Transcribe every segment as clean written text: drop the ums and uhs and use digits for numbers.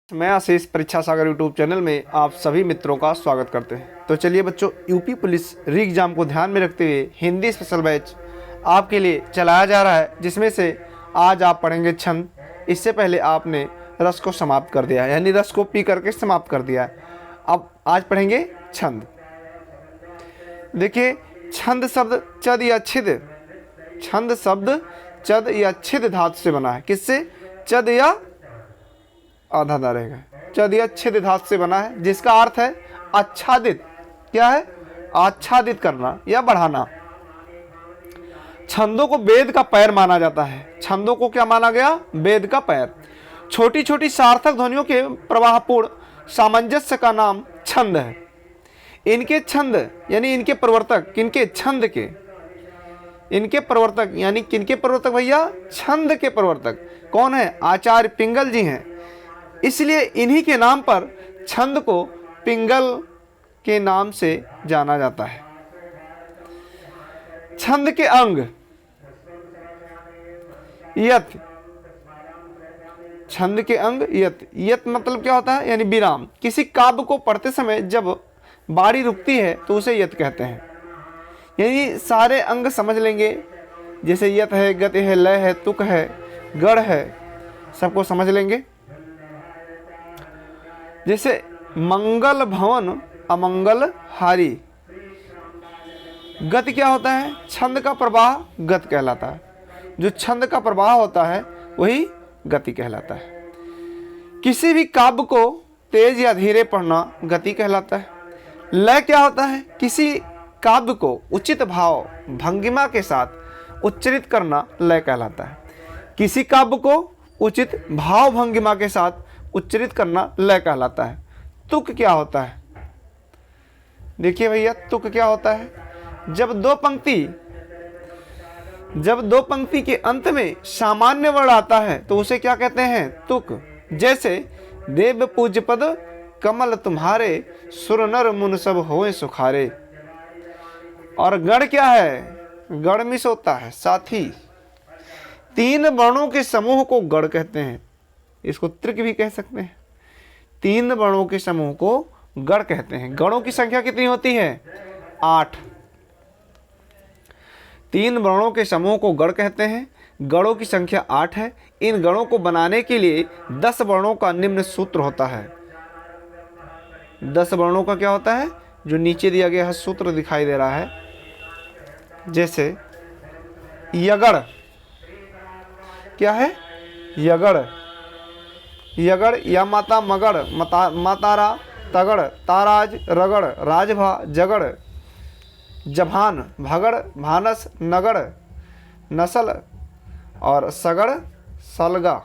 मैं आशीष परीक्षा सागर YouTube channel में आप सभी मित्रों का स्वागत करते हैं। तो चलिए बच्चों, यूपी पुलिस री एग्ज़ाम को ध्यान में रखते हुए हिंदी स्पेशल बैच आपके लिए चलाया जा रहा है, जिसमें से आज आप पढ़ेंगे छंद। इससे पहले आपने रस को समाप्त कर दिया है, यानी रस को पी करके समाप्त कर दिया है। अब आज पढ़ेंगे छंद। देखिए, छंद शब्द चद या छिद, छंद शब्द चद या छिद धातु से बना है। किससे? चद या आधा दा रहेगा, चद या छिद धातु से बना है, जिसका अर्थ है आच्छादित। क्या है? आच्छादित करना या बढ़ाना। छंदों को वेद का पैर माना जाता है। छंदों को क्या माना गया? वेद का पैर। छोटी छोटी सार्थक ध्वनियों के प्रवाहपूर्ण सामंजस्य का नाम छंद है। इनके छंद यानी इनके प्रवर्तक, किनके? छंद के। इनके प्रवर्तक यानी किनके प्रवर्तक भैया? छंद के प्रवर्तक। कौन है? आचार्य पिंगल जी हैं। इसलिए इन्हीं के नाम पर छंद को पिंगल के नाम से जाना जाता है। छंद के अंग यत, छंद के अंग यत। यत मतलब क्या होता है? यानी विराम। किसी काव्य को पढ़ते समय जब बारी रुकती है तो उसे यत कहते हैं। यानी सारे अंग समझ लेंगे, जैसे यत है, गति है, लय है, तुक है, गढ़ है, सबको समझ लेंगे। जैसे मंगल भवन अमंगल हारी। गति क्या होता है? छंद का प्रवाह गत कहलाता है। जो छंद का प्रवाह होता है वही गति कहलाता है। किसी भी काव्य को तेज या धीरे पढ़ना गति कहलाता है। लय क्या होता है? किसी काव्य को उचित भाव भंगिमा के साथ उच्चरित करना लय कहलाता है। किसी काव्य को उचित भाव भंगिमा के साथ उच्चरित करना लय कहलाता है। तुक क्या होता है? देखिए भैया, तुक क्या होता है? जब दो पंक्ति के अंत में सामान्य वर्ण आता है तो उसे क्या कहते हैं? तुक। जैसे देव पूज्य पद कमल तुम्हारे, सुर नर मुन सब होए सुखारे। और गण क्या है? गण मिस होता है साथी। तीन वर्णों के समूह को गण कहते हैं। इसको त्रिक भी कह सकते हैं। तीन वर्णों के समूह को गण कहते हैं। गणों की संख्या कितनी होती है? 8। तीन वर्णों के समूह को गण कहते हैं। गणों की संख्या 8 है। इन गणों को बनाने के लिए 10 वर्णों का निम्न सूत्र होता है। 10 वर्णों का क्या होता है? जो नीचे दिया गया है सूत्र दिखाई दे रहा है। जैसे यगड़, क्या है? यगड़। यगड़ या माता मगड़, मातारा तगड़, ताराज रगड़, राजभा जगड़, जभान भगड़, भानस नगड़, नसल और सगड़ सलगा।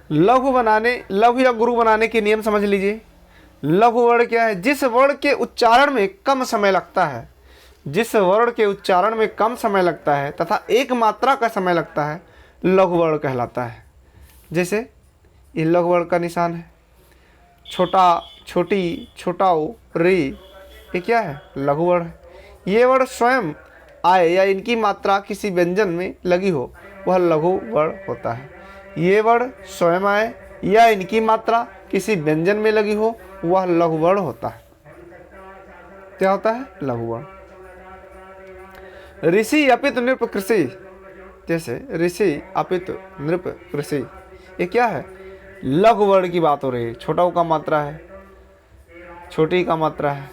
लघु या गुरु बनाने के नियम समझ लीजिए। लघु वर्ण क्या है? जिस वर्ण के उच्चारण में कम समय लगता है, जिस वर्ण के उच्चारण में कम समय लगता है तथा एक मात्रा का समय लगता है, लघु वर्ण कहलाता है। जैसे ये लघु वर्ण का निशान है। छोटा, छोटी, छोटाऊ, री, ये क्या है? लघु वर्ण है। ये वर्ण स्वयं आए या इनकी मात्रा किसी व्यंजन में लगी हो, वह लघु वर्ण होता है। ये वर्ण स्वयं आए या इनकी मात्रा किसी व्यंजन में लगी हो, वह लघु वर्ण होता है। क्या होता है? लघु वर्ण। ऋषि अपित नृप कृषि। जैसे ऋषि अपित नृप कृषि, ये क्या है? लघु वर्ण की बात हो रही है। छोटा का मात्रा है, छोटी का मात्रा है।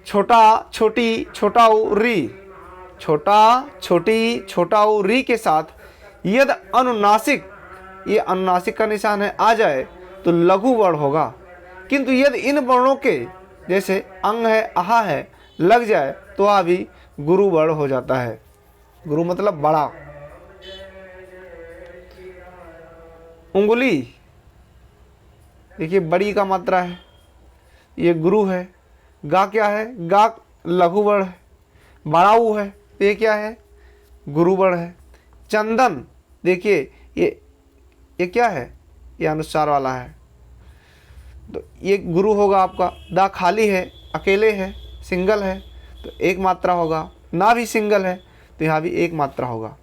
छोटा, छोटी, छोटाऊ, री। छोटा, छोटी, छोटाऊ, री के साथ यद अनुनासिक, ये अनुनासिक का निशान है, आ जाए तो लघु वर्ण होगा। किंतु यदि इन वर्णों के जैसे अंग है, आहा है, लग जाए तो आ भी गुरु वर्ण हो जाता है। गुरु मतलब बड़ा। उंगली, देखिए बड़ी का मात्रा है, ये गुरु है। गा क्या है? गा लघु वर्ण है। बड़ाऊ है, ये क्या है? गुरु वर्ण है। चंदन, देखिए ये क्या है? ये अनुस्वार वाला है, तो ये गुरु होगा आपका। दा खाली है, अकेले है, सिंगल है, तो एक मात्रा होगा। ना भी सिंगल है तो यहाँ भी एक मात्रा होगा।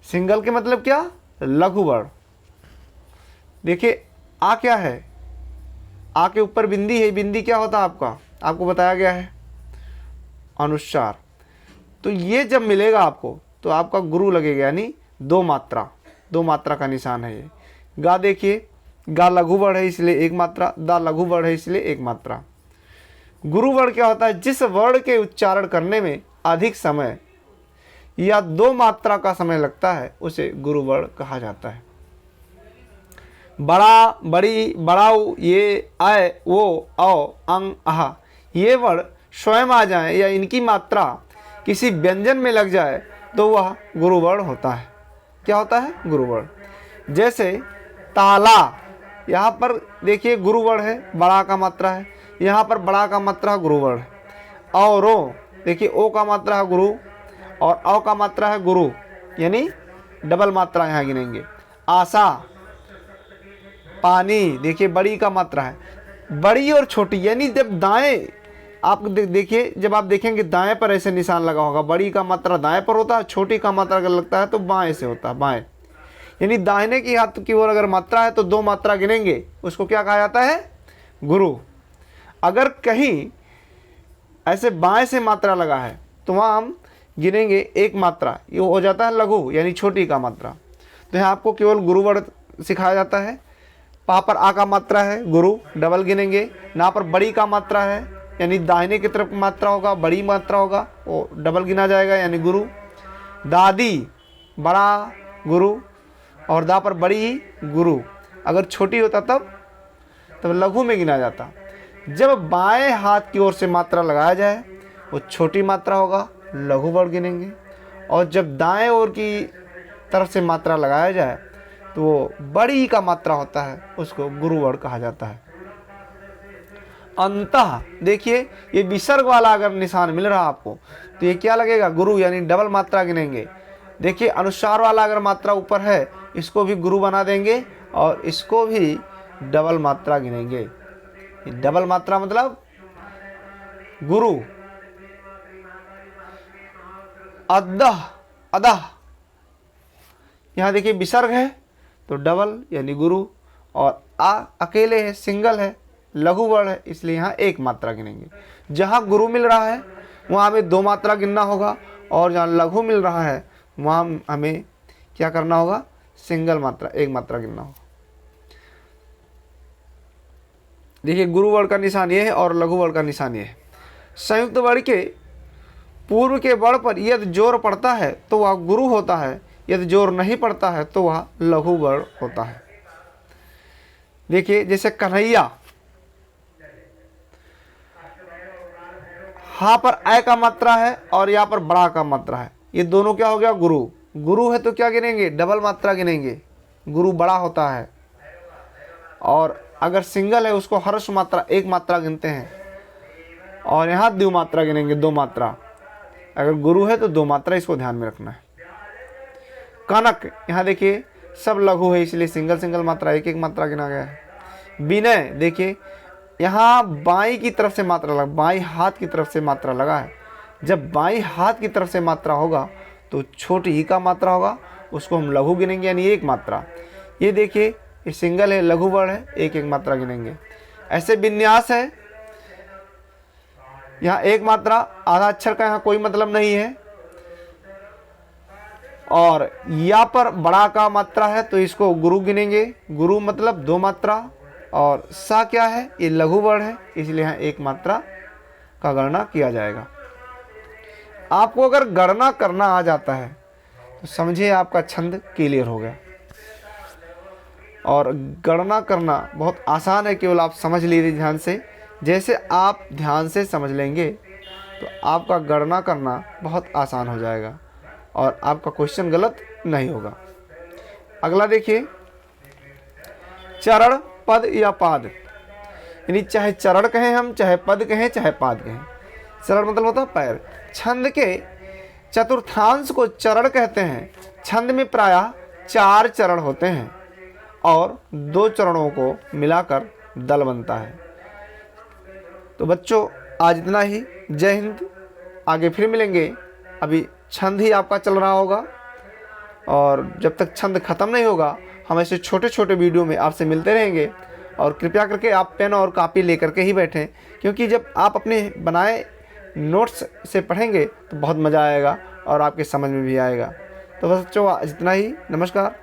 सिंगल के मतलब क्या, लघु वर्ण। देखिए आ क्या है, आ के ऊपर बिंदी है, बिंदी क्या होता है आपका, आपको बताया गया है अनुस्वार। तो ये जब मिलेगा आपको तो आपका गुरु लगेगा, यानी दो मात्रा का निशान है ये। गा देखिए, गा लघु वर्ण है इसलिए एक मात्रा, दा लघु वर्ण है इसलिए एक मात्रा। गुरु वर्ण क्या होता है, जिस वर्ण के उच्चारण करने में अधिक समय या दो मात्रा का समय लगता है उसे गुरु वर्ण कहा जाता है। बड़ा, बड़ी, बड़ाऊ, ये, आय, वो, औ, अंग, आह, ये वर्ण स्वयं आ जाए या इनकी मात्रा किसी व्यंजन में लग जाए तो वह गुरु वर्ण होता है। क्या होता है, गुरु वर्ण। जैसे ताला, यहाँ पर देखिए गुरु वर्ण है, बड़ा का मात्रा है, यहाँ पर बड़ा का मात्रा गुरु वर्ण है। औरो, देखिए ओ का मात्रा है गुरु और औ का मात्रा है गुरु, यानी डबल मात्रा यहाँ गिनेंगे। आशा, पानी, देखिए बड़ी का मात्रा है, बड़ी और छोटी, यानी जब दाएं आप देखिए, जब आप देखेंगे दाएं पर ऐसे निशान लगा होगा, बड़ी का मात्रा दाएं पर होता है, छोटी का मात्रा अगर लगता है तो बाएं से होता है, बाएं, यानी दाहिने की हाथ की ओर अगर मात्रा है तो दो मात्रा गिनेंगे, उसको क्या कहा जाता है, गुरु। अगर कहीं ऐसे बाएं से मात्रा लगा है तो वहाँ हम गिनेंगे एक मात्रा, ये हो जाता है लघु, यानी छोटी का मात्रा। तो यहाँ आपको केवल गुरु वर्ण सिखाया जाता है। पा पर आ का मात्रा है गुरु, डबल गिनेंगे। ना पर बड़ी का मात्रा है, यानी दाहिने की तरफ मात्रा होगा, बड़ी मात्रा होगा, वो डबल गिना जाएगा, यानी गुरु। दादी, बड़ा गुरु, और दा पर बड़ी गुरु। अगर छोटी होता तब लघु में गिना जाता। जब बाएं हाथ की ओर से मात्रा लगाया जाए वो छोटी मात्रा होगा, लघु वर्ण गिनेंगे। और जब दाएं ओर की तरफ से मात्रा लगाया जाए तो वो बड़ी का मात्रा होता है, उसको गुरु वर्ण कहा जाता है। अंतः, देखिए ये विसर्ग वाला अगर निशान मिल रहा आपको तो ये क्या लगेगा, गुरु, यानी डबल मात्रा गिनेंगे। देखिए अनुस्वार वाला अगर मात्रा ऊपर है इसको भी गुरु बना देंगे और इसको भी डबल मात्रा गिनेंगे। डबल मात्रा मतलब गुरु। अदह, अदह, यहाँ देखिए विसर्ग है तो डबल यानी गुरु, और आ अकेले है, सिंगल है, लघु वर्ण है, इसलिए यहाँ एक मात्रा गिनेंगे। जहाँ गुरु मिल रहा है वहाँ हमें दो मात्रा गिनना होगा, और जहाँ लघु मिल रहा है वहाँ हमें क्या करना होगा, सिंगल मात्रा, एक मात्रा गिनना होगा। देखिए गुरु वर्ण का निशान ये है और लघु वर्ण का निशान ये है। संयुक्त वर्ण के पूर्व के वर्ण पर यदि जोर पड़ता है तो वह गुरु होता है, यदि जोर नहीं पड़ता है तो वह लघु वर्ण होता है। देखिए जैसे कन्हैया, यहाँ पर ऐ का मात्रा है और यहाँ पर बड़ा का मात्रा है, ये दोनों क्या हो गया, गुरु। गुरु है तो क्या गिनेंगे, डबल मात्रा गिनेंगे, गुरु बड़ा होता है। और अगर सिंगल है उसको हर्ष मात्रा, एक मात्रा गिनते हैं, और यहाँ द्विमात्रा गिनेंगे, दो मात्रा। अगर गुरु है तो दो मात्रा, इसको ध्यान में रखना है। कनक, यहाँ देखिए सब लघु है इसलिए सिंगल सिंगल मात्रा, एक एक मात्रा गिना गया है। विनय, देखिए यहाँ बाई की तरफ से मात्रा लगा, बाई हाथ की तरफ से मात्रा लगा है। जब बाई हाथ की तरफ से मात्रा होगा तो छोटी ही का मात्रा होगा, उसको हम लघु गिनेंगे, यानी एक मात्रा। ये देखिए ये सिंगल है, लघु वर्ण है, एक एक मात्रा गिनेंगे। ऐसे विन्यास है, यहाँ एक मात्रा, आधा अक्षर का यहाँ कोई मतलब नहीं है। और यहाँ पर बड़ा का मात्रा है तो इसको गुरु गिनेंगे, गुरु मतलब दो मात्रा। और सा क्या है, ये लघु वर्ण है इसलिए यहाँ एक मात्रा का गणना किया जाएगा। आपको अगर गणना करना आ जाता है तो समझिए आपका छंद क्लियर हो गया। और गणना करना बहुत आसान है, केवल आप समझ लीजिए ध्यान से। जैसे आप ध्यान से समझ लेंगे तो आपका गणना करना बहुत आसान हो जाएगा और आपका क्वेश्चन गलत नहीं होगा। अगला देखिए, चरण, पद या पाद, यानी चाहे चरण कहें हम, चाहे पद कहें, चाहे पाद कहें। चरण मतलब होता है पैर। छंद के चतुर्थांश को चरण कहते हैं। छंद में प्रायः 4 चरण होते हैं और 2 चरणों को मिलाकर दल बनता है। तो बच्चों आज इतना ही। जय हिंद। आगे फिर मिलेंगे। अभी छंद ही आपका चल रहा होगा और जब तक छंद ख़त्म नहीं होगा हम ऐसे छोटे छोटे वीडियो में आपसे मिलते रहेंगे। और कृपया करके आप पेन और कॉपी लेकर के ही बैठें, क्योंकि जब आप अपने बनाए नोट्स से पढ़ेंगे तो बहुत मज़ा आएगा और आपके समझ में भी आएगा। तो बस बच्चों इतना ही। नमस्कार।